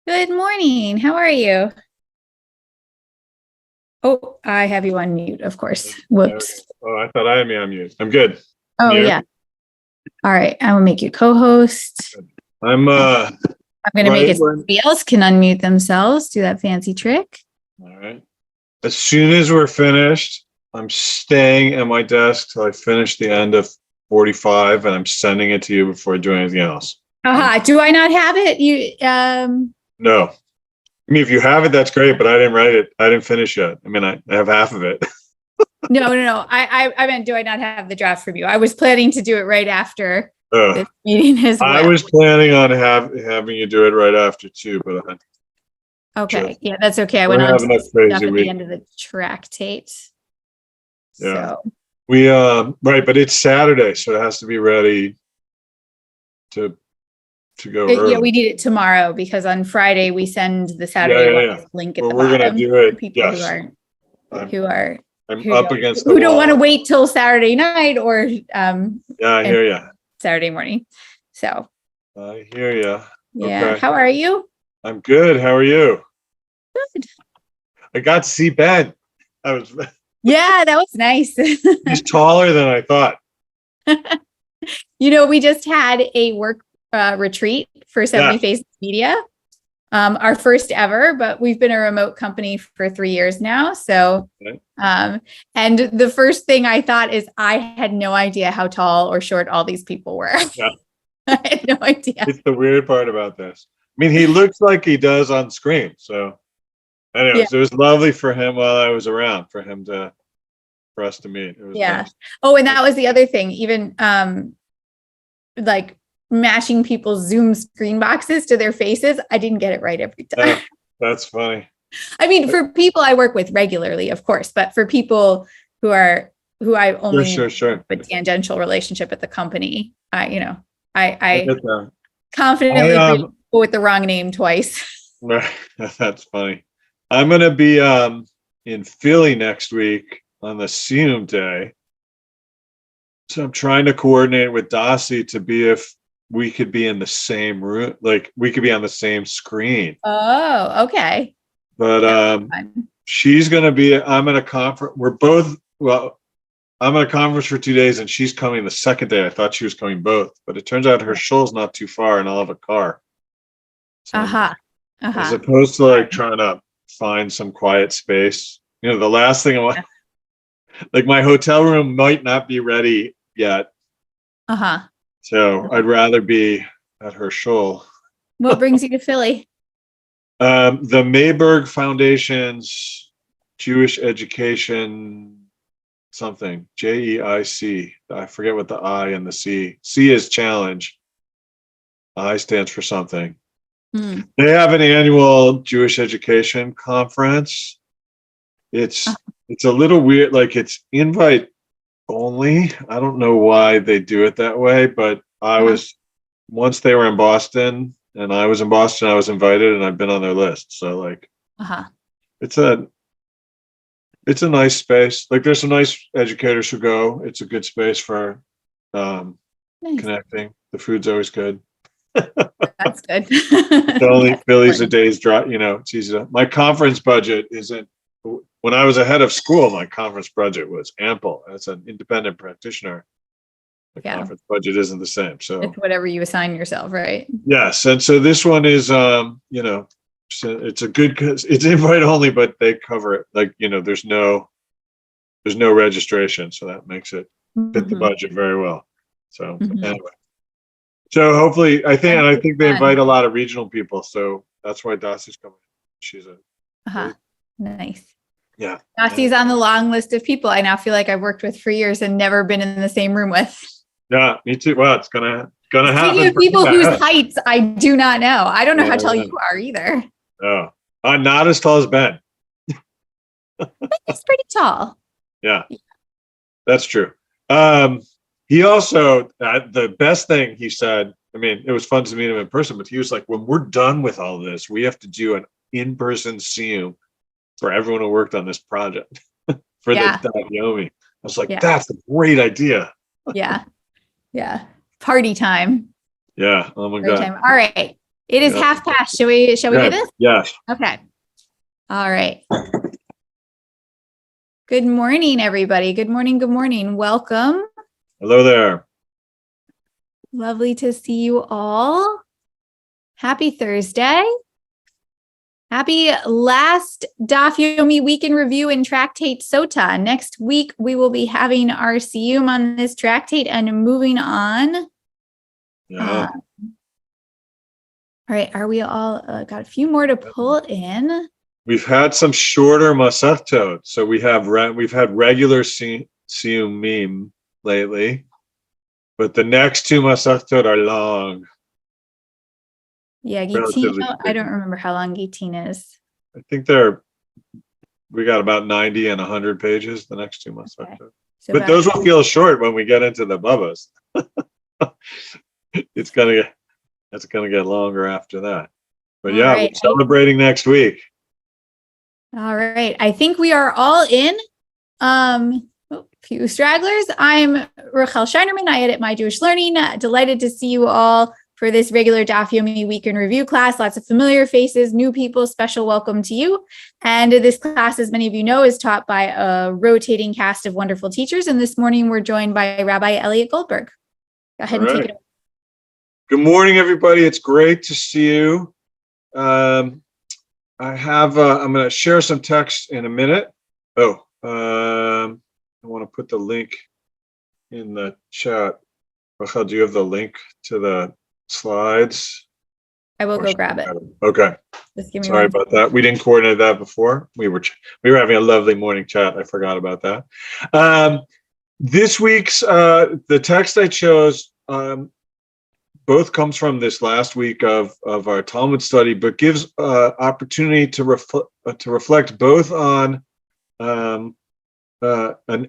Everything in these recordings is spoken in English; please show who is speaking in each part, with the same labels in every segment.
Speaker 1: Good morning. How are you? Oh, I have you on mute, of course.
Speaker 2: Okay.
Speaker 1: Whoops.
Speaker 2: Oh, I thought I had me on mute. I'm good. Can
Speaker 1: Oh,
Speaker 2: you hear
Speaker 1: yeah. All right. I will make you co-host.
Speaker 2: me? I'm
Speaker 1: I'm going to make
Speaker 2: right
Speaker 1: it so
Speaker 2: when.
Speaker 1: somebody else can unmute themselves, do that fancy trick.
Speaker 2: All right. As soon as we're finished, I'm staying at my desk till I finish the end of 45, and I'm sending it to you before I do anything else. Okay?
Speaker 1: Aha. Do I not have it?
Speaker 2: No. I mean, if you have it, that's great, but I didn't write it. I didn't finish yet. I mean, I have half of it.
Speaker 1: No. I meant, do I not have the draft from you? I was planning to do it right after
Speaker 2: Uh,
Speaker 1: this meeting as
Speaker 2: I
Speaker 1: well.
Speaker 2: was planning on having you do it right after too, but I
Speaker 1: Okay.
Speaker 2: just
Speaker 1: Yeah, that's okay. I
Speaker 2: we're
Speaker 1: went on to
Speaker 2: having a
Speaker 1: the stuff
Speaker 2: crazy
Speaker 1: at the
Speaker 2: week.
Speaker 1: end of the tractate.
Speaker 2: Yeah.
Speaker 1: So,
Speaker 2: We right, but it's Saturday, so it has to be ready to go
Speaker 1: yeah,
Speaker 2: early.
Speaker 1: we need it tomorrow because on Friday we send the
Speaker 2: Yeah,
Speaker 1: Saturday
Speaker 2: yeah, yeah.
Speaker 1: Wellness link at
Speaker 2: Well,
Speaker 1: the
Speaker 2: we're gonna
Speaker 1: bottom
Speaker 2: do
Speaker 1: for
Speaker 2: it.
Speaker 1: people who
Speaker 2: Yes,
Speaker 1: aren't
Speaker 2: I'm
Speaker 1: who are
Speaker 2: I'm up against the
Speaker 1: who don't want to
Speaker 2: wall.
Speaker 1: wait till Saturday night or
Speaker 2: Yeah, I
Speaker 1: and
Speaker 2: hear you.
Speaker 1: Saturday morning. So
Speaker 2: I hear you.
Speaker 1: yeah,
Speaker 2: Okay,
Speaker 1: how are you?
Speaker 2: I'm good. How are you?
Speaker 1: Good.
Speaker 2: I got to see Ben. I was
Speaker 1: Yeah, that was nice.
Speaker 2: he's taller than I thought.
Speaker 1: We just had a work retreat for
Speaker 2: Yeah.
Speaker 1: 70 Faces Media. Our first ever, but we've been a remote company for 3 years now. So,
Speaker 2: Okay.
Speaker 1: and the first thing I thought is I had no idea how tall or short all these people were.
Speaker 2: Yeah.
Speaker 1: I had no idea.
Speaker 2: It's the weird part about this. I mean, he looks like he does on screen. So,
Speaker 1: Yeah.
Speaker 2: anyways, it was lovely for him while I was around for us to meet. It was
Speaker 1: Yeah.
Speaker 2: nice.
Speaker 1: Oh, and that was the other thing, even like mashing people's Zoom screen boxes to their faces. I didn't get it right every time.
Speaker 2: That's funny.
Speaker 1: I mean, for people I work with regularly, of course, but for people who I
Speaker 2: Sure,
Speaker 1: only
Speaker 2: sure, sure.
Speaker 1: have a tangential relationship at the company, I
Speaker 2: I get that. I
Speaker 1: confidently greet people with the wrong name twice.
Speaker 2: that's funny. I'm gonna be in Philly next week on the Seum Day. So I'm trying to coordinate with Dossie to be if we could be in the same room, like we could be on the same screen.
Speaker 1: Oh, okay.
Speaker 2: But
Speaker 1: That would be fun.
Speaker 2: she's gonna be I'm at a conference. We're both well, I'm at a conference for 2 days and she's coming the second day. I thought she was coming both, but it turns out her shoal's not too far and I'll have a car. So
Speaker 1: Uh-huh.
Speaker 2: as
Speaker 1: Uh-huh.
Speaker 2: opposed to like trying to find some quiet space. The last thing I want, like my hotel room might not be ready yet.
Speaker 1: Uh-huh.
Speaker 2: So I'd rather be at her shoal.
Speaker 1: What brings you to Philly?
Speaker 2: The Mayberg Foundation's Jewish Education something, JEIC. I forget what the I and the C. C is challenge. I stands for something.
Speaker 1: Hmm.
Speaker 2: They have an annual Jewish education conference. It's a little weird, like it's invite only. I don't know why they do it that way, but I
Speaker 1: Uh-huh.
Speaker 2: was once they were in Boston and I was in Boston, I was invited and I've been on their list. So like
Speaker 1: Uh-huh.
Speaker 2: it's a it's a nice space. Like there's some nice educators who go. It's a good space for um
Speaker 1: Nice.
Speaker 2: connecting. The food's always good.
Speaker 1: That's good.
Speaker 2: It's only
Speaker 1: That's
Speaker 2: Philly's a
Speaker 1: important.
Speaker 2: day's drive, it's easy to, my conference budget isn't when I was ahead of school, my conference budget was ample. As an independent practitioner, the
Speaker 1: Yeah.
Speaker 2: conference budget isn't the same. So
Speaker 1: It's whatever you assign yourself, right?
Speaker 2: yes, and so this one is, so it's a good, it's invite only, but they cover it. Like there's no registration, so that makes it fit the
Speaker 1: Mhm.
Speaker 2: budget very well. So
Speaker 1: Mhm.
Speaker 2: anyway, so hopefully,
Speaker 1: Sounds
Speaker 2: I
Speaker 1: like
Speaker 2: think they invite
Speaker 1: fun.
Speaker 2: a lot of regional people, so that's why Daci's coming. She's a
Speaker 1: Uh-huh.
Speaker 2: really,
Speaker 1: Nice.
Speaker 2: yeah,
Speaker 1: Nasti's on the long list of people I now feel like I've worked with for years and never been in the same room with.
Speaker 2: yeah, me too. Well, it's gonna
Speaker 1: Speaking
Speaker 2: happen
Speaker 1: of
Speaker 2: for
Speaker 1: people whose
Speaker 2: me.
Speaker 1: heights I do not know. I don't know how tall
Speaker 2: Yeah,
Speaker 1: you are either.
Speaker 2: no, I'm not as tall as Ben.
Speaker 1: He's pretty tall.
Speaker 2: Yeah, that's true. Um, he also the best thing he said. I mean, it was fun to meet him in person, but he was like, "When we're done with all this, we have to do an in-person CU for everyone who worked on this project for the
Speaker 1: Yeah.
Speaker 2: Daf Yomi." I was like,
Speaker 1: Yeah.
Speaker 2: "That's a great idea."
Speaker 1: Yeah. Yeah. Party time.
Speaker 2: Yeah. Oh my
Speaker 1: Party
Speaker 2: God.
Speaker 1: time. All right. It is
Speaker 2: Yeah.
Speaker 1: half past. Shall we do
Speaker 2: Okay.
Speaker 1: this?
Speaker 2: Yes.
Speaker 1: Okay. All right. Good morning, everybody. Good morning. Good morning. Welcome.
Speaker 2: Hello there.
Speaker 1: Lovely to see you all. Happy Thursday. Happy last Daf Yomi week in review in Tractate Sota. Next week, we will be having our siyum on this tractate and moving on.
Speaker 2: Yeah.
Speaker 1: All right. Are we all got a few more to pull in?
Speaker 2: We've had some shorter Masechtot. So we've had regular siyumim lately, but the next two Masechtot are long.
Speaker 1: Yeah,
Speaker 2: Relatively
Speaker 1: Gittin. I don't remember how long Gittin is.
Speaker 2: I think we got about 90 and 100 pages, the next two Masechtot.
Speaker 1: Okay. So
Speaker 2: But those will feel short when we get into the Babas. It's gonna get longer after that. But yeah,
Speaker 1: right.
Speaker 2: we're celebrating next week.
Speaker 1: All right. I think we are all in. A few stragglers. I'm Rachel Scheinerman. I edit My Jewish Learning. Delighted to see you all for this regular Daf Yomi Week in Review class. Lots of familiar faces, new people. Special welcome to you. And this class, as many of you know, is taught by a rotating cast of wonderful teachers. And this morning we're joined by Rabbi Elliot Goldberg. Go ahead and take it away.
Speaker 2: Good morning, everybody. It's great to see you. I'm going to share some text in a minute. I want to put the link in the chat. Rachel, do you have the link to the slides?
Speaker 1: I will go grab it.
Speaker 2: Okay.
Speaker 1: Just give me
Speaker 2: Sorry about that. We didn't coordinate that before. We were having a lovely morning chat. I forgot about that. This week's the text I chose both comes from this last week of our Talmud study, but gives opportunity to reflect both on an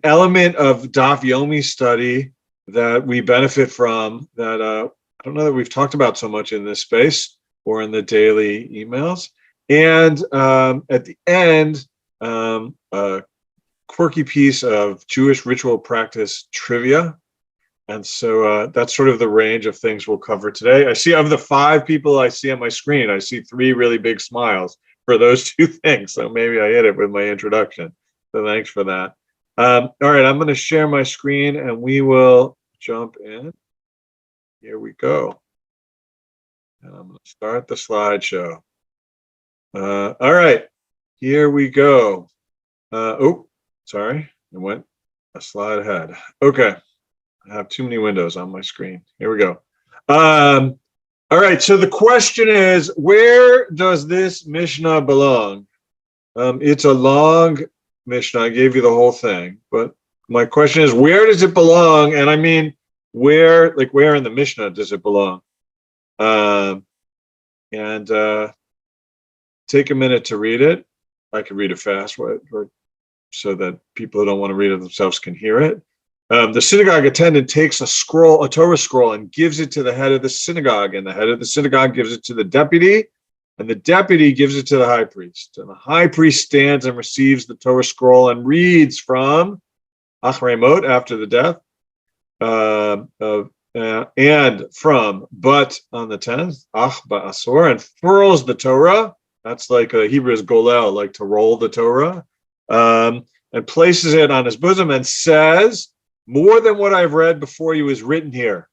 Speaker 2: element of Daf Yomi study that we benefit from that I don't know that we've talked about so much in this space or in the daily emails. And at the end, a quirky piece of Jewish ritual practice trivia. And so that's sort of the range of things we'll cover today. I see of the 5 people I see on my screen, I see 3 really big smiles for those 2 things. So maybe I hit it with my introduction. So thanks for that. All right, I'm going to share my screen and we will jump in. Here we go. And I'm going to start the slideshow. All right, here we go. Sorry, it went a slide ahead. Okay. I have too many windows on my screen. Here we go. All right. So the question is, where does this Mishnah belong? It's a long Mishnah. I gave you the whole thing, but my question is, where does it belong? And I mean, where in the Mishnah does it belong? And take a minute to read it. I can read it fast, so that people who don't want to read it themselves can hear it. The synagogue attendant takes a Torah scroll, and gives it to the head of the synagogue, and the head of the synagogue gives it to the deputy, and the deputy gives it to the high priest. And the high priest stands and receives the Torah scroll and reads from Achrei Mot, after the death, and from But on the 10th, Ach Ba'asor, and furls the Torah. That's like a Hebrew's golel, like to roll the Torah, and places it on his bosom and says, "More than what I've read before you is written here."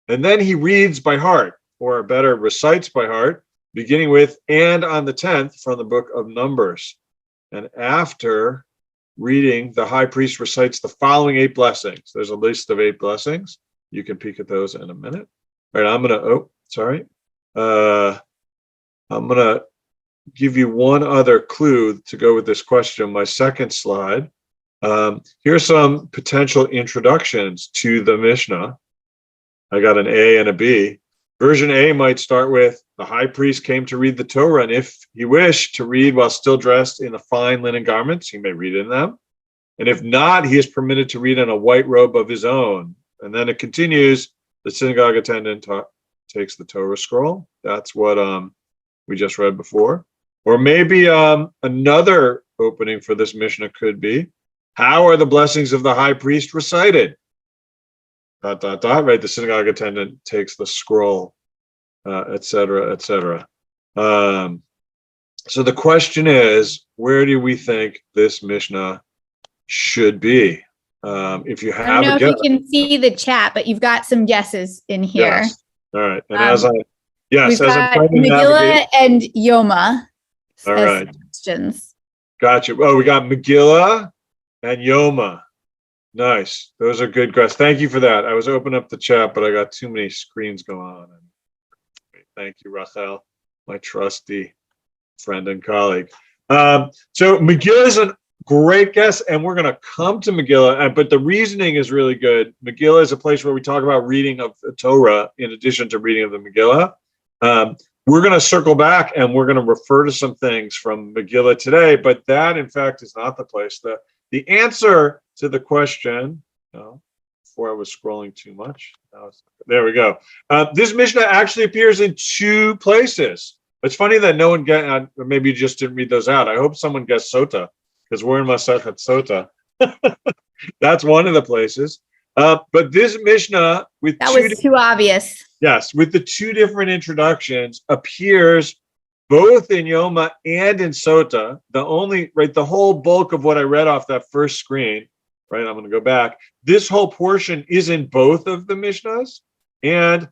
Speaker 2: And then he reads by heart, or better, recites by heart, beginning with, "And on the 10th," from the book of Numbers. And after reading, the high priest recites the following 8 blessings. There's a list of 8 blessings. You can peek at those in a minute. All right, I'm going to give you one other clue to go with this question. My second slide. Here's some potential introductions to the Mishnah. I got an A and a B. Version A might start with, the high priest came to read the Torah, and if he wished to read while still dressed in the fine linen garments, he may read in them. And if not, he is permitted to read in a white robe of his own. And then it continues, the synagogue attendant takes the Torah scroll. That's what we just read before. Or maybe another opening for this Mishnah could be, how are the blessings of the high priest recited? Right? The synagogue attendant takes the scroll. et cetera, et cetera. So the question is, where do we think this Mishnah should be? If you
Speaker 1: I don't
Speaker 2: have a
Speaker 1: know if
Speaker 2: guess,
Speaker 1: you can see the chat, but you've got some guesses in here.
Speaker 2: yes. All right. And
Speaker 1: We've
Speaker 2: as I'm
Speaker 1: got
Speaker 2: trying to
Speaker 1: Megillah
Speaker 2: navigate.
Speaker 1: and Yoma
Speaker 2: All
Speaker 1: as
Speaker 2: right.
Speaker 1: suggestions.
Speaker 2: Gotcha. Oh, we got Megillah and Yoma. Nice. Those are good guesses. Thank you for that. I was opening up the chat, but I got too many screens going on. Thank you, Rachel, my trusty friend and colleague. So Megillah is a great guess, and we're going to come to Megillah, but the reasoning is really good. Megillah is a place where we talk about reading of the Torah in addition to reading of the Megillah. We're going to circle back and we're going to refer to some things from Megillah today, but that, in fact, is not the place. The answer to the question, before I was scrolling too much, there we go. This Mishnah actually appears in two places. It's funny that no one maybe you just didn't read those out. I hope someone guessed Sota, because we're in Masechet Sota. That's one of the places. But this Mishnah with
Speaker 1: that was too obvious.
Speaker 2: Yes, with the two different introductions appears both in Yoma and in Sota. The whole bulk of what I read off that first screen, right? I'm going to go back. This whole portion is in both of the Mishnahs, and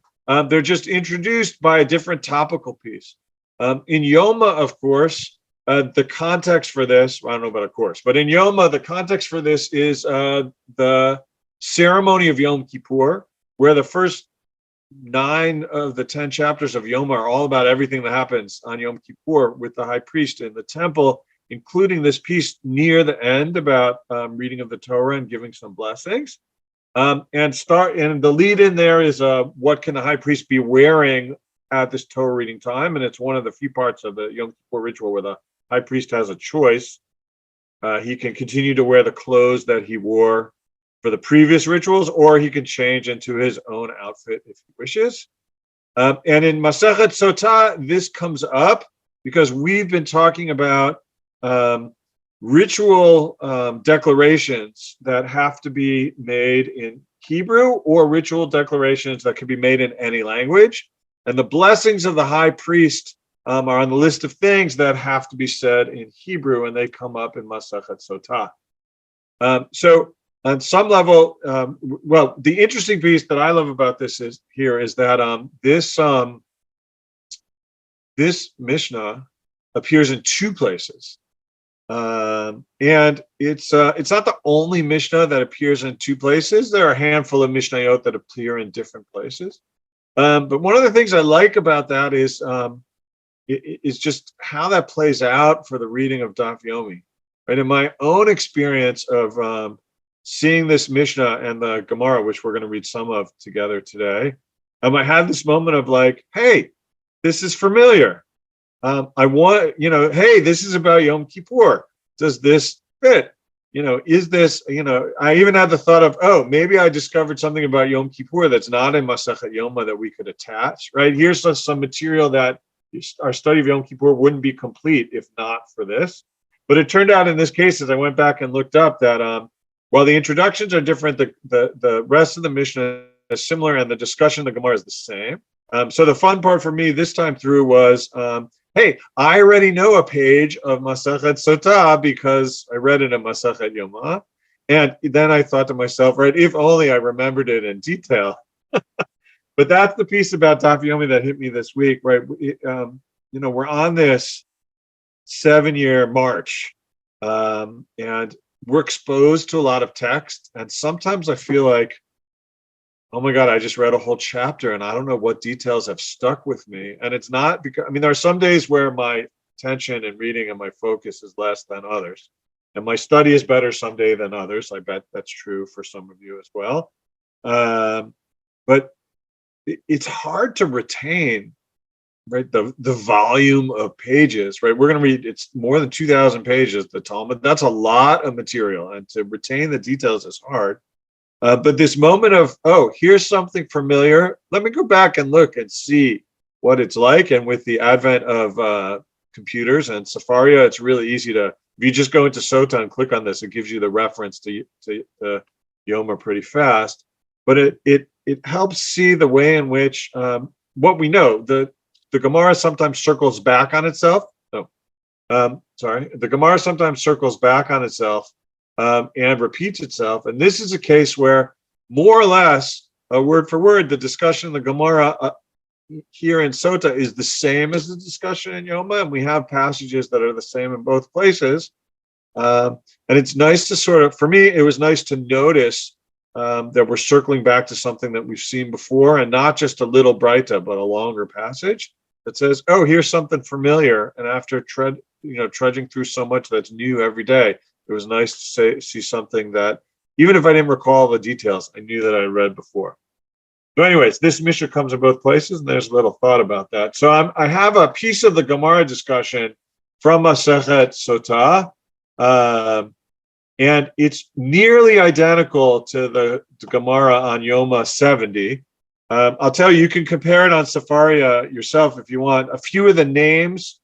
Speaker 2: they're just introduced by a different topical piece. In Yoma, of course, the context for this, I don't know about a course, but in Yoma, the context for this is the ceremony of Yom Kippur, where the first 9 of the 10 chapters of Yoma are all about everything that happens on Yom Kippur with the high priest in the temple, including this piece near the end about reading of the Torah and giving some blessings. And the lead in there is what can the high priest be wearing at this Torah reading time, and it's one of the few parts of the Yom Kippur ritual where the high priest has a choice. He can continue to wear the clothes that he wore for the previous rituals, or he can change into his own outfit if he wishes. And in Masechet Sotah, this comes up because we've been talking about ritual declarations that have to be made in Hebrew, or ritual declarations that can be made in any language. And the blessings of the high priest are on the list of things that have to be said in Hebrew, and they come up in Masechet Sotah. So on some level, the interesting piece that I love about this is that this Mishnah appears in two places. And it's not the only Mishnah that appears in two places. There are a handful of Mishnayot that appear in different places. But one of the things I like about that is just how that plays out for the reading of Daf Yomi. Right? In my own experience of seeing this Mishnah and the Gemara, which we're going to read some of together today, I had this moment of like, hey, this is familiar. Hey, this is about Yom Kippur. Does this fit? Is this, I even had the thought of, oh, maybe I discovered something about Yom Kippur that's not in Masechet Yoma that we could attach, right? Here's some material that our study of Yom Kippur wouldn't be complete if not for this. But it turned out in this case, as I went back and looked up, that while the introductions are different, the rest of the Mishnah is similar and the discussion of the Gemara is the same. So the fun part for me this time through was, hey, I already know a page of Masechet Sotah because I read it in Masechet Yoma. And then I thought to myself, right, if only I remembered it in detail. But that's the piece about Daf Yomi that hit me this week, right? We're on this 7-year march, and we're exposed to a lot of text. And sometimes I feel like, oh my God, I just read a whole chapter and I don't know what details have stuck with me. And it's not because, there are some days where my attention and reading and my focus is less than others. And my study is better some day than others. I bet that's true for some of you as well. But it's hard to retain, right, the volume of pages, right? We're going to read, it's more than 2,000 pages, the Talmud. That's a lot of material. And to retain the details is hard. But this moment of, oh, here's something familiar. Let me go back and look and see what it's like. And with the advent of computers and Safaria, it's really easy to, if you just go into Sota and click on this, it gives you the reference to Yoma pretty fast. But it helps see the way in which what we know, the Gemara sometimes circles back on itself. The Gemara sometimes circles back on itself and repeats itself. And this is a case where more or less, word for word, the discussion in the Gemara here in Sota is the same as the discussion in Yoma, and we have passages that are the same in both places. And it's nice to sort of, for me, it was nice to notice that we're circling back to something that we've seen before, and not just a little Breita, but a longer passage that says, "Oh, here's something familiar." And after trudging through so much that's new every day, it was nice to see something that, even if I didn't recall the details, I knew that I read before. So anyways, this Mishnah comes in both places, and there's a little thought about that. So I have a piece of the Gemara discussion from Masechet Sotah, and it's nearly identical to the Gemara on Yoma 70. I'll tell you, you can compare it on Sefaria yourself if you want. A few of the names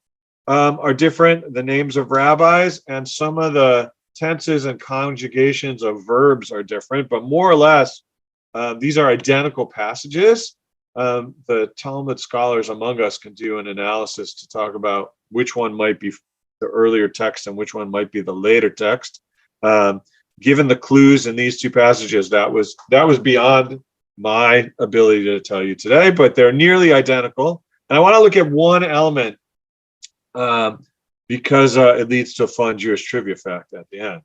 Speaker 2: are different, the names of rabbis, and some of the tenses and conjugations of verbs are different, but more or less, these are identical passages. The Talmud scholars among us can do an analysis to talk about which one might be the earlier text and which one might be the later text. Given the clues in these two passages, that was beyond my ability to tell you today, but they're nearly identical. And I want to look at one element because it leads to a fun Jewish trivia fact at the end.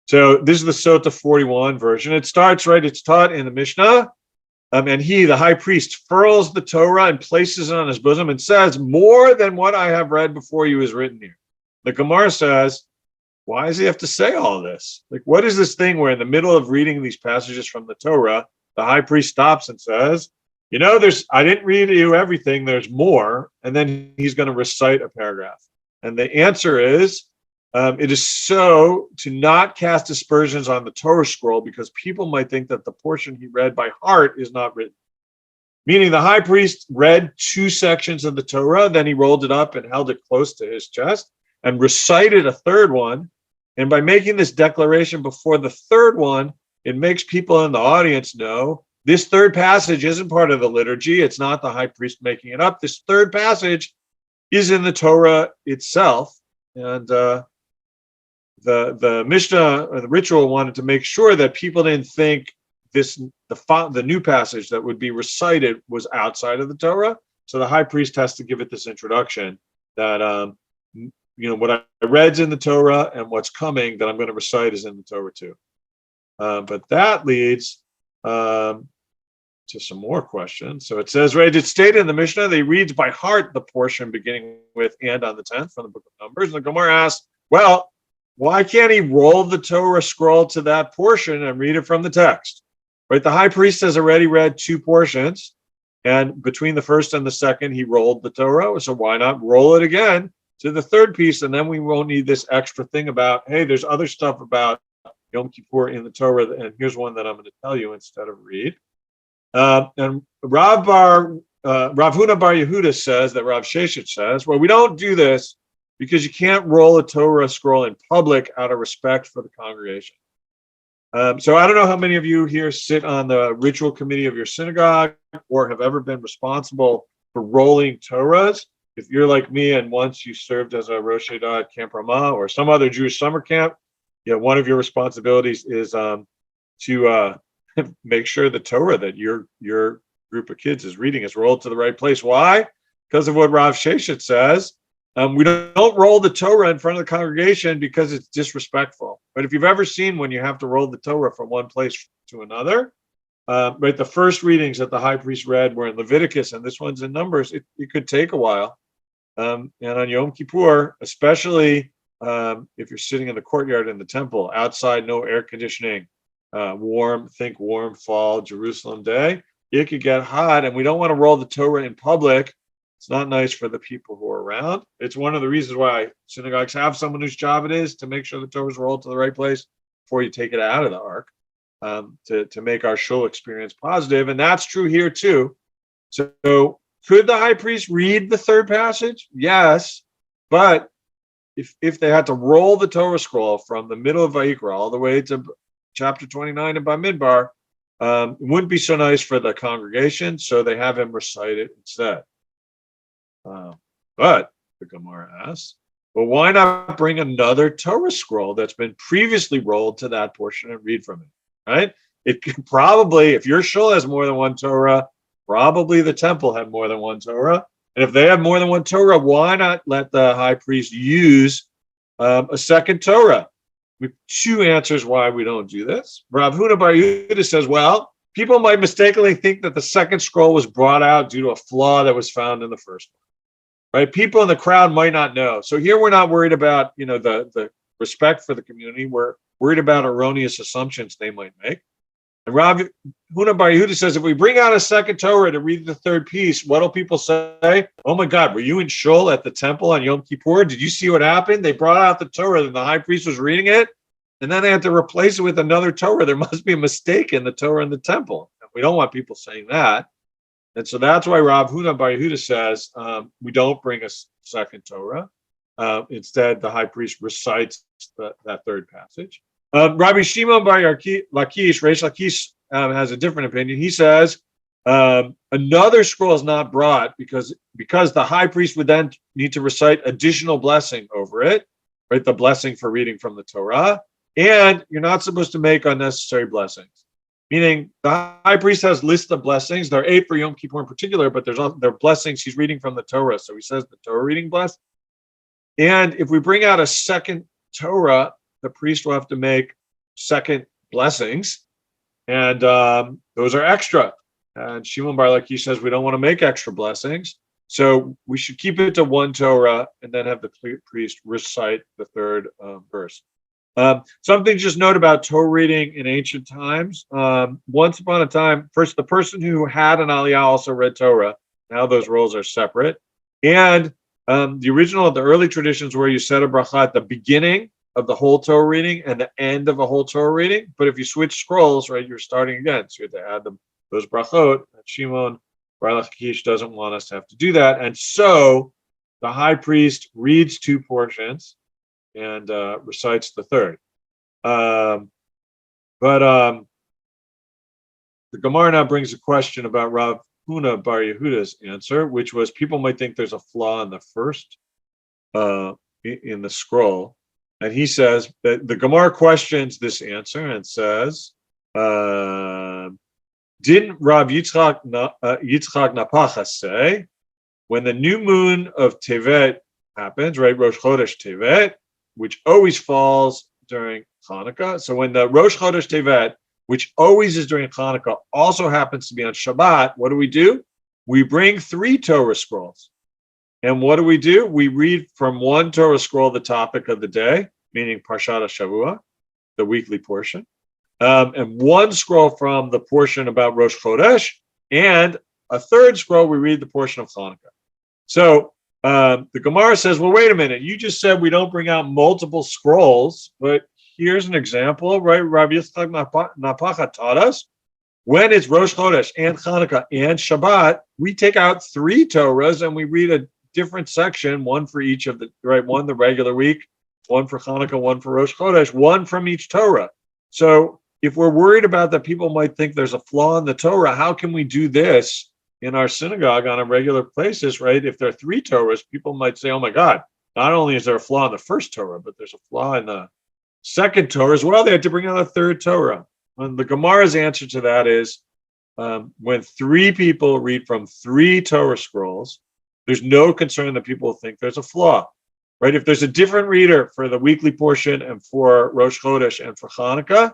Speaker 2: So this is the Sota 41 version. It starts, right, it's taught in the Mishnah, and he, the high priest, furls the Torah and places it on his bosom and says, "More than what I have read before you is written here." The Gemara says, why does he have to say all this? Like, what is this thing where in the middle of reading these passages from the Torah, the high priest stops and says, I didn't read you everything, there's more, and then he's going to recite a paragraph. And the answer is, it is so to not cast aspersions on the Torah scroll, because people might think that the portion he read by heart is not written. Meaning the high priest read 2 sections of the Torah, then he rolled it up and held it close to his chest and recited a third one. And by making this declaration before the third one, it makes people in the audience know this third passage isn't part of the liturgy. It's not the high priest making it up. This third passage is in the Torah itself. And the Mishnah, or the ritual, wanted to make sure that people didn't think the new passage that would be recited was outside of the Torah. So the high priest has to give it this introduction that what I read's in the Torah, and what's coming that I'm going to recite is in the Torah too. But that leads to some more questions. So it says, right, it's stated in the Mishnah that he reads by heart the portion beginning with "and on the 10th" from the book of Numbers. And the Gemara asks, well, why can't he roll the Torah scroll to that portion and read it from the text? Right, the high priest has already read 2 portions, and between the first and the second, he rolled the Torah. So why not roll it again to the third piece, and then we won't need this extra thing about, hey, there's other stuff about Yom Kippur in the Torah, and here's one that I'm going to tell you instead of read. And Rav Huna Bar Yehuda says that Rav Sheshet says, well, we don't do this because you can't roll a Torah scroll in public out of respect for the congregation. So I don't know how many of you here sit on the ritual committee of your synagogue or have ever been responsible for rolling Torahs. If you're like me and once you served as a Rosh Hashanah at Camp Ramah or some other Jewish summer camp, one of your responsibilities is to make sure the Torah that your group of kids is reading is rolled to the right place. Why? Because of what Rav Sheshet says. We don't roll the Torah in front of the congregation because it's disrespectful. But if you've ever seen when you have to roll the Torah from one place to another, right, the first readings that the high priest read were in Leviticus, and this one's in Numbers. It could take a while. And on Yom Kippur, especially if you're sitting in the courtyard in the temple, outside, no air conditioning, warm fall Jerusalem day, it could get hot, and we don't want to roll the Torah in public. It's not nice for the people who are around. It's one of the reasons why synagogues have someone whose job it is to make sure the Torah is rolled to the right place before you take it out of the ark, to make our shul experience positive. And that's true here too. So could the high priest read the third passage? Yes, but if they had to roll the Torah scroll from the middle of Vayikra all the way to chapter 29 of Bamidbar, it wouldn't be so nice for the congregation, so they have him recite it instead. But the Gemara asks, well, why not bring another Torah scroll that's been previously rolled to that portion and read from it, right? It could probably, if your shul has more than one Torah, probably the temple had more than one Torah. And if they have more than one Torah, why not let the high priest use a second Torah? We have two answers why we don't do this. Rav Huna Bar Yehuda says, well, people might mistakenly think that the second scroll was brought out due to a flaw that was found in the first one, right? People in the crowd might not know. So here we're not worried about, the respect for the community. We're worried about erroneous assumptions they might make. And Rav Huna Bar Yehuda says, if we bring out a second Torah to read the third piece, what'll people say? Oh my God, were you in shul at the temple on Yom Kippur? Did you see what happened? They brought out the Torah and the high priest was reading it, and then they had to replace it with another Torah. There must be a mistake in the Torah in the temple. We don't want people saying that. And so that's why Rav Huna Bar Yehuda says we don't bring a second Torah. Instead, the high priest recites that third passage. Rabbi Shimon Bar Lakish, Reish Lakish, has a different opinion. He says another scroll is not brought because the high priest would then need to recite additional blessing over it, right? The blessing for reading from the Torah, and you're not supposed to make unnecessary blessings. Meaning the high priest has lists of blessings. There are 8 for Yom Kippur in particular, but there are blessings he's reading from the Torah. So he says the Torah reading bless. And if we bring out a second Torah, the priest will have to make second blessings, and those are extra. And Shimon Bar Lakish says we don't want to make extra blessings, so we should keep it to one Torah and then have the priest recite the third verse. Something to just note about Torah reading in ancient times. Once upon a time, first the person who had an aliyah also read Torah. Now those roles are separate. And the early traditions where you said a bracha at the beginning of the whole Torah reading and the end of a whole Torah reading. But if you switch scrolls, right, you're starting again. So you have to add those brachot. And Shimon Bar Lakish doesn't want us to have to do that. And so the high priest reads 2 portions and recites the third. But the Gemara now brings a question about Rav Huna Bar Yehuda's answer, which was people might think there's a flaw in the first, in the scroll. And he says that the Gemara questions this answer and says, didn't Rav Yitzchak Napacha say, when the new moon of Tevet happens, right, Rosh Chodesh Tevet, which always falls during Hanukkah. So when the Rosh Chodesh Tevet, which always is during Hanukkah, also happens to be on Shabbat, what do? We bring 3 Torah scrolls. And what do? We read from one Torah scroll the topic of the day, meaning Parshat HaShavua, the weekly portion, and one scroll from the portion about Rosh Chodesh, and a third scroll we read the portion of Hanukkah. So the Gemara says, well, wait a minute, you just said we don't bring out multiple scrolls, but here's an example, right? Rabbi Yitzchak Napacha taught us, when it's Rosh Chodesh and Hanukkah and Shabbat, we take out 3 Torahs and we read a different section, one for each of the, right, one the regular week, one for Hanukkah, one for Rosh Chodesh, one from each Torah. So if we're worried about that people might think there's a flaw in the Torah, how can we do this in our synagogue on a regular basis, right? If there are 3 Torahs, people might say, oh my God, not only is there a flaw in the first Torah, but there's a flaw in the second Torah as well. They had to bring out a third Torah. And the Gemara's answer to that is, when 3 people read from 3 Torah scrolls, there's no concern that people think there's a flaw, right? If there's a different reader for the weekly portion and for Rosh Chodesh and for Hanukkah,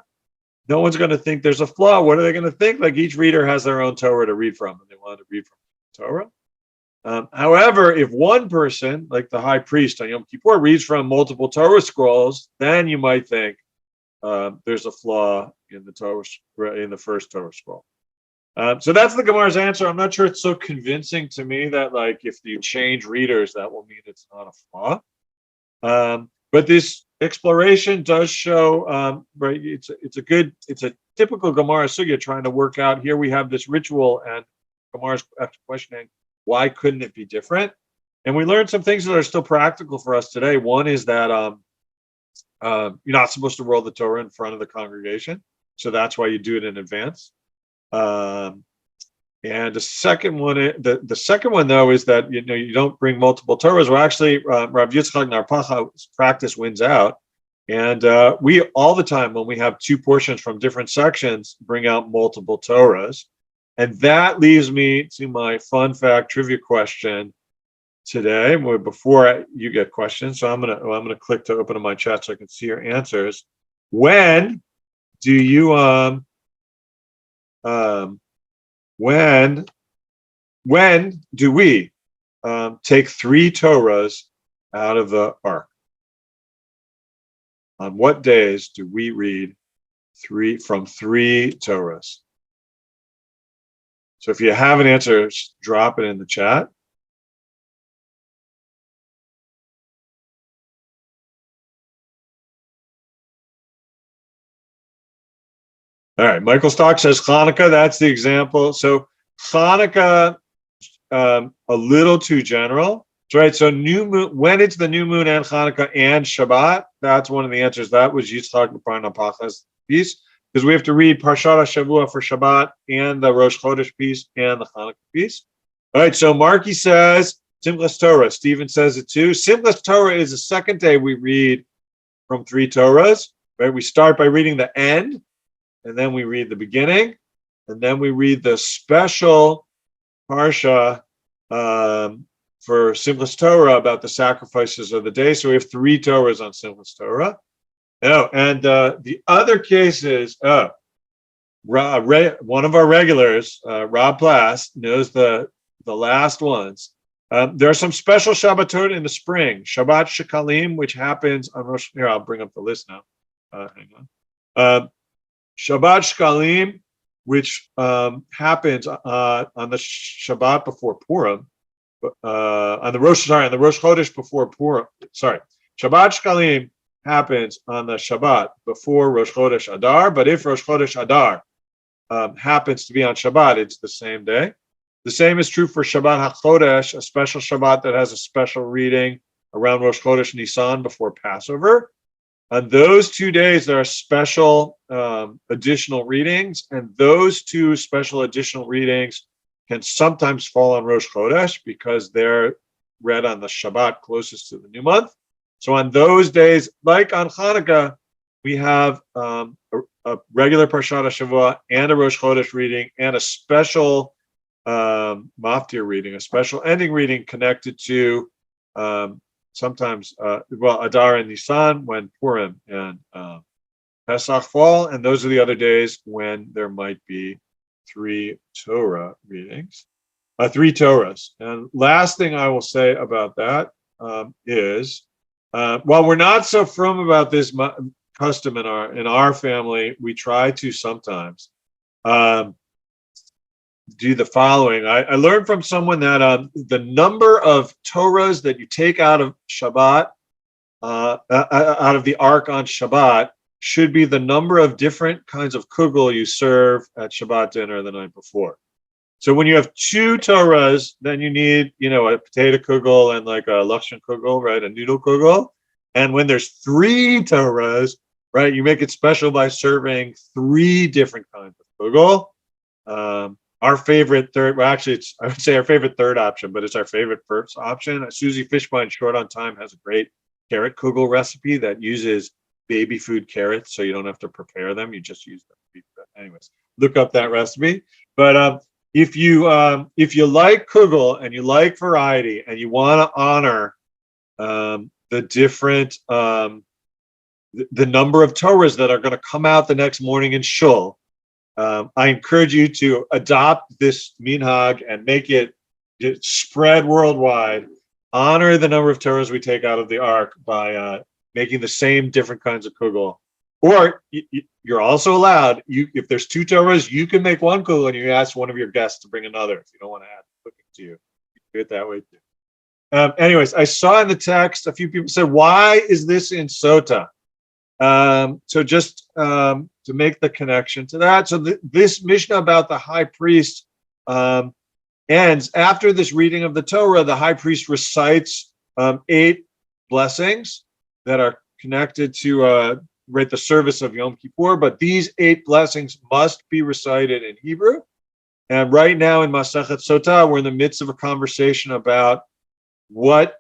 Speaker 2: no one's going to think there's a flaw. What are they going to think? Like each reader has their own Torah to read from, and they want to read from Torah. However, if one person, like the high priest on Yom Kippur, reads from multiple Torah scrolls, then you might think there's a flaw in the Torah, in the first Torah scroll. So that's the Gemara's answer. I'm not sure it's so convincing to me that, like, if you change readers, that will mean it's not a flaw. But this exploration does show, right? It's a typical Gemara sugya trying to work out. Here we have this ritual, and Gemara's questioning why couldn't it be different. And we learned some things that are still practical for us today. One is that you're not supposed to roll the Torah in front of the congregation, so that's why you do it in advance. Um, and the second one, the second one though, is that you don't bring multiple Torahs. Well, actually, Rav Yitzchak Narpacha's practice wins out, and we all the time when we have two portions from different sections bring out multiple Torahs, and that leaves me to my fun fact trivia question today. Before you get questions, so I'm gonna click to open up my chat so I can see your answers. When do you when do we take three Torahs out of the ark? On what days do we read three Torahs? So if you have an answer, drop it in the chat. All right, Michael Stock says Hanukkah. That's the example. So Hanukkah, a little too general, right? So new moon, when it's the new moon and Hanukkah and Shabbat, that's one of the answers. That was Yitzchak Napacha's piece, because we have to read Parshat Shavua for Shabbat and the Rosh Chodesh piece and the Hanukkah piece. All right, so Marky says Simchas Torah. Stephen says it too. Simchas Torah is the second day we read from three Torahs, right? We start by reading the end, and then we read the beginning, and then we read the special Parsha for Simchas Torah about the sacrifices of the day. So we have three Torahs on Simchas Torah. Oh, and the other cases, one of our regulars, Rob Plass, knows the last ones. There are some special Shabbatot in the spring. Shabbat Shekalim, which happens on Rosh. Here, I'll bring up the list now. Hang on. Shabbat Shekalim, which happens on the Shabbat before Purim, on the Rosh Chodesh before Purim. Sorry, Shabbat Shekalim happens on the Shabbat before Rosh Chodesh Adar. But if Rosh Chodesh Adar happens to be on Shabbat, it's the same day. The same is true for Shabbat HaChodesh, a special Shabbat that has a special reading around Rosh Chodesh Nisan before Passover. On those 2 days, there are special additional readings, and those two special additional readings can sometimes fall on Rosh Chodesh because they're read on the Shabbat closest to the new month. So on those days, like on Hanukkah, we have a regular Parshat Shavua and a Rosh Chodesh reading and a special Maftir reading, a special ending reading connected to sometimes, Adar and Nisan when Purim and Pesach fall, and those are the other days when there might be three Torah readings, three Torahs. And last thing I will say about that is, while we're not so firm about this custom in our family, we try to sometimes do the following. I learned from someone that the number of Torahs that you take out of Shabbat, out of the ark on Shabbat, should be the number of different kinds of kugel you serve at Shabbat dinner the night before. So when you have two Torahs, then you need, a potato kugel and like a Lachshan kugel, right? A noodle kugel. And when there's three Torahs, right, you make it special by serving three different kinds of kugel. Our favorite third, well, actually, I would say our favorite third option, but it's our favorite first option. Susie Fishbein, short on time, has a great carrot kugel recipe that uses baby food carrots, so you don't have to prepare them. You just use them. Anyways, look up that recipe. But if you like kugel and you like variety and you want to honor the different the number of Torahs that are going to come out the next morning in shul, I encourage you to adopt this minhag and make it spread worldwide. Honor the number of Torahs we take out of the ark by making the same different kinds of kugel. Or you're also allowed, if there's two Torahs, you can make one kugel and you ask one of your guests to bring another if you don't want to add cooking to you. You can do it that way too. Anyways, I saw in the text a few people said, why is this in Sota? So just to make the connection to that. So this Mishnah about the high priest ends after this reading of the Torah. The high priest recites 8 blessings that are connected to right, the service of Yom Kippur, but these 8 blessings must be recited in Hebrew. And right now in Masechet Sotah, we're in the midst of a conversation about what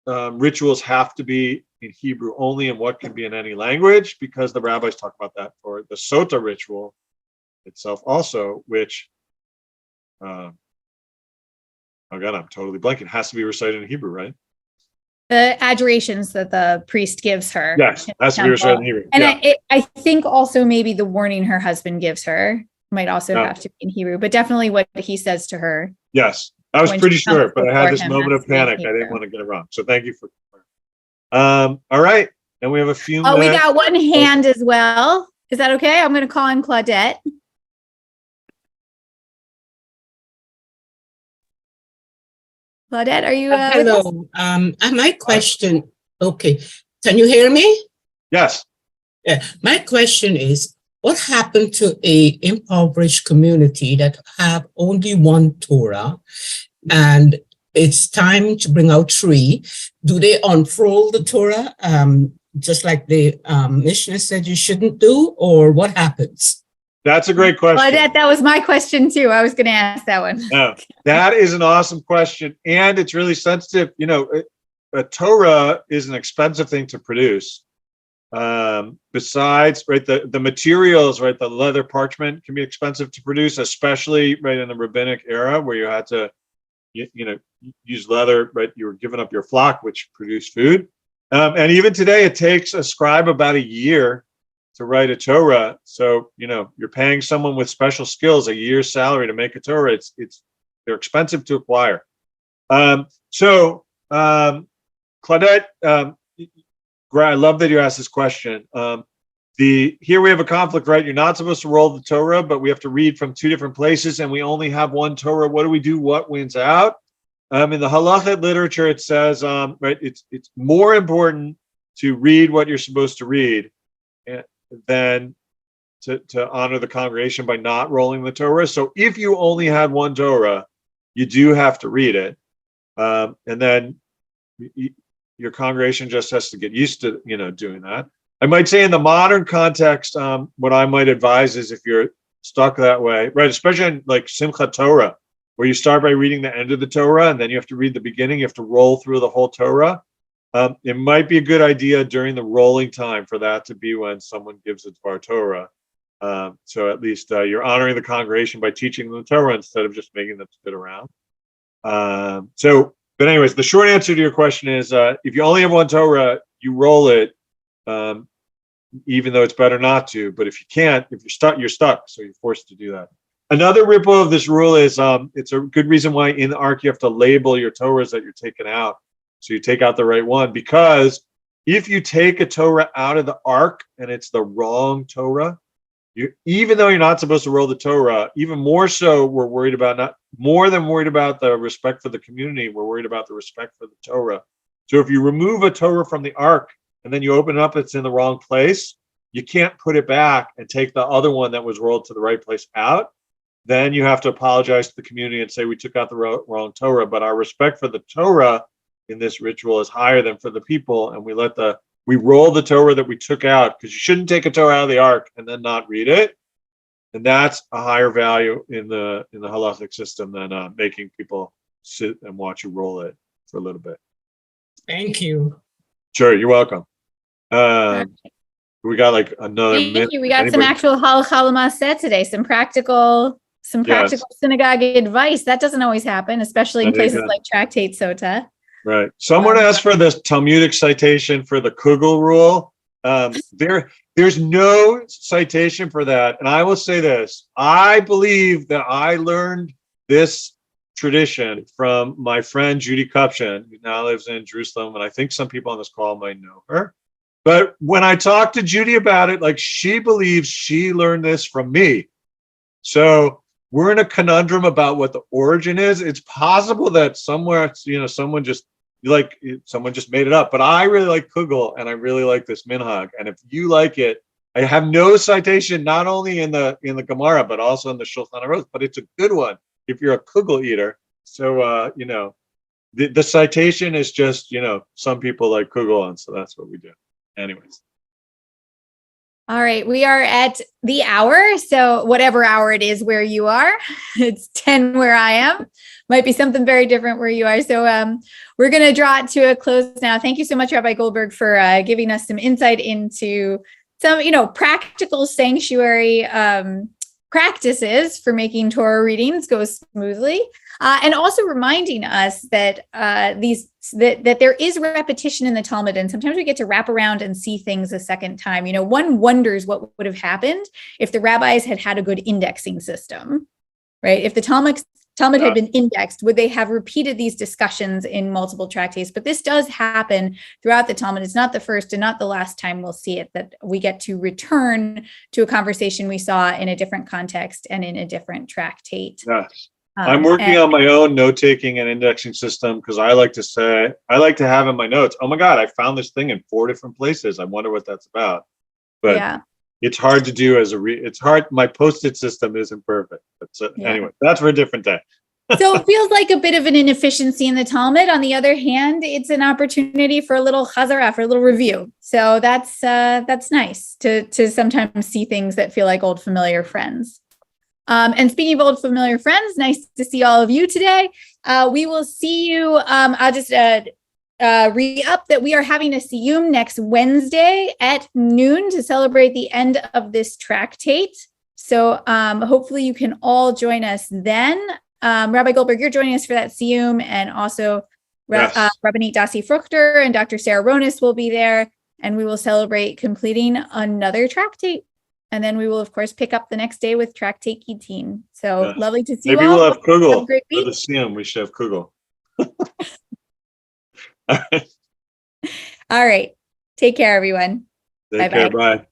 Speaker 2: rituals have to be in Hebrew only and what can be in any language, because the rabbis talk about that for the Sotah ritual itself also, which, oh God, I'm totally blanking. It has to be recited in Hebrew, right?
Speaker 1: The adjurations that the priest gives her.
Speaker 2: Yes, has to be recited in Hebrew.
Speaker 1: And
Speaker 2: yeah.
Speaker 1: I think also maybe the warning her husband gives her might also have to be in Hebrew, but definitely what he says to her.
Speaker 2: Yes, I was pretty sure, but I had this moment of panic. I didn't want to get it wrong. So thank you for. All right, and we have a few minutes.
Speaker 1: We got one hand as well. Is that okay? I'm going to call in Claudette. Claudette, are you?
Speaker 3: Hello. My question. Okay, can you hear me?
Speaker 2: Yes.
Speaker 3: Yeah. My question is, what happened to a impoverished community that have only one Torah, and it's time to bring out 3? Do they unfold the Torah, just like the Mishnah said you shouldn't do, or what happens?
Speaker 2: That's a great question.
Speaker 1: Claudette, that was my question too. I was going to ask that one.
Speaker 2: No, that is an awesome question, and it's really sensitive. You know, a Torah is an expensive thing to produce. Besides, right, the materials, right, the leather parchment can be expensive to produce, especially right in the rabbinic era where you had to, use leather, right? You were giving up your flock, which produced food. And even today, it takes a scribe about a year to write a Torah. So, you're paying someone with special skills a year's salary to make a Torah. They're expensive to acquire. Claudette, I love that you asked this question. Here we have a conflict, right? You're not supposed to roll the Torah, but we have to read from 2 different places, and we only have one Torah. What do we do? What wins out? In the halachic literature, it says, right, it's more important to read what you're supposed to read than to honor the congregation by not rolling the Torah. So if you only had one Torah, you do have to read it, and then your congregation just has to get used to doing that. I might say in the modern context, what I might advise is if you're stuck that way, right, especially in like Simchat Torah, where you start by reading the end of the Torah and then you have to read the beginning, you have to roll through the whole Torah. It might be a good idea during the rolling time for that to be when someone gives a Dvar Torah. So at least you're honoring the congregation by teaching them the Torah instead of just making them sit around. But anyways, the short answer to your question is, if you only have one Torah, you roll it, even though it's better not to. But if you can't, if you're stuck, you're stuck. So you're forced to do that. Another ripple of this rule is, it's a good reason why in the Ark you have to label your Torahs that you're taking out. So you take out the right one, because if you take a Torah out of the Ark and it's the wrong Torah, even though you're not supposed to roll the Torah, even more so, we're worried about, not more than worried about the respect for the community, we're worried about the respect for the Torah. So if you remove a Torah from the Ark and then you open it up, it's in the wrong place, you can't put it back and take the other one that was rolled to the right place out. Then you have to apologize to the community and say we took out the wrong Torah. But our respect for the Torah in this ritual is higher than for the people, and we roll the Torah that we took out, because you shouldn't take a Torah out of the Ark and then not read it. And that's a higher value in the halachic system than making people sit and watch you roll it for a little bit.
Speaker 3: Thank you.
Speaker 2: Sure, you're welcome. We got like another minute.
Speaker 1: We got some actual halacha l'maaseh today, some practical synagogue advice. That doesn't always happen, especially in places like Tractate Sotah.
Speaker 2: Right. Someone asked for this Talmudic citation for the Kugel rule. There's no citation for that. And I will say this. I believe that I learned this tradition from my friend Judy Kupchan, who now lives in Jerusalem, and I think some people on this call might know her. But when I talked to Judy about it, like, she believes she learned this from me. So we're in a conundrum about what the origin is. It's possible that somewhere, someone just made it up. But I really like Kugel, and I really like this minhag. And if you like it, I have no citation, not only in the Gemara, but also in the Shulchan Aruch. But it's a good one if you're a Kugel eater. So the citation is just some people like Kugel, and so that's what we do. Anyways.
Speaker 1: All right, we are at the hour. So whatever hour it is where you are, it's 10 where I am. Might be something very different where you are. So we're going to draw it to a close now. Thank you so much, Rabbi Goldberg, for giving us some insight into some, practical sanctuary practices for making Torah readings go smoothly, and also reminding us that that there is repetition in the Talmud, and sometimes we get to wrap around and see things a second time. One wonders what would have happened if the rabbis had had a good indexing system, right? If the Talmud had been indexed, would they have repeated these discussions in multiple tractates? But this does happen throughout the Talmud. It's not the first and not the last time we'll see it, that we get to return to a conversation we saw in a different context and in a different tractate.
Speaker 2: Yes. I'm working on my own note-taking and indexing system because I like to have in my notes, oh my God, I found this thing in 4 different places. I wonder what that's about. But it's hard to do it's hard. My Post-it system isn't perfect. But anyway, that's for a different day.
Speaker 1: So it feels like a bit of an inefficiency in the Talmud. On the other hand, it's an opportunity for a little chazara, for a little review. So that's nice to sometimes see things that feel like old familiar friends. And speaking of old familiar friends, nice to see all of you today. We will see you. I'll just re-up that we are having a siyum next Wednesday at noon to celebrate the end of this tractate. So hopefully you can all join us then. Rabbi Goldberg, you're joining us for that siyum, and also Rabbanit Dasi Fruchter and Dr. Sarah Ronis will be there, and we will celebrate completing another tractate. And then we will, of course, pick up the next day with Tractate Gitin. So lovely to see you all.
Speaker 2: Maybe we'll have Kugel.
Speaker 1: Have a great week.
Speaker 2: For the siyum, we should have Kugel.
Speaker 1: All right. Take care, everyone.
Speaker 2: Take care. Bye.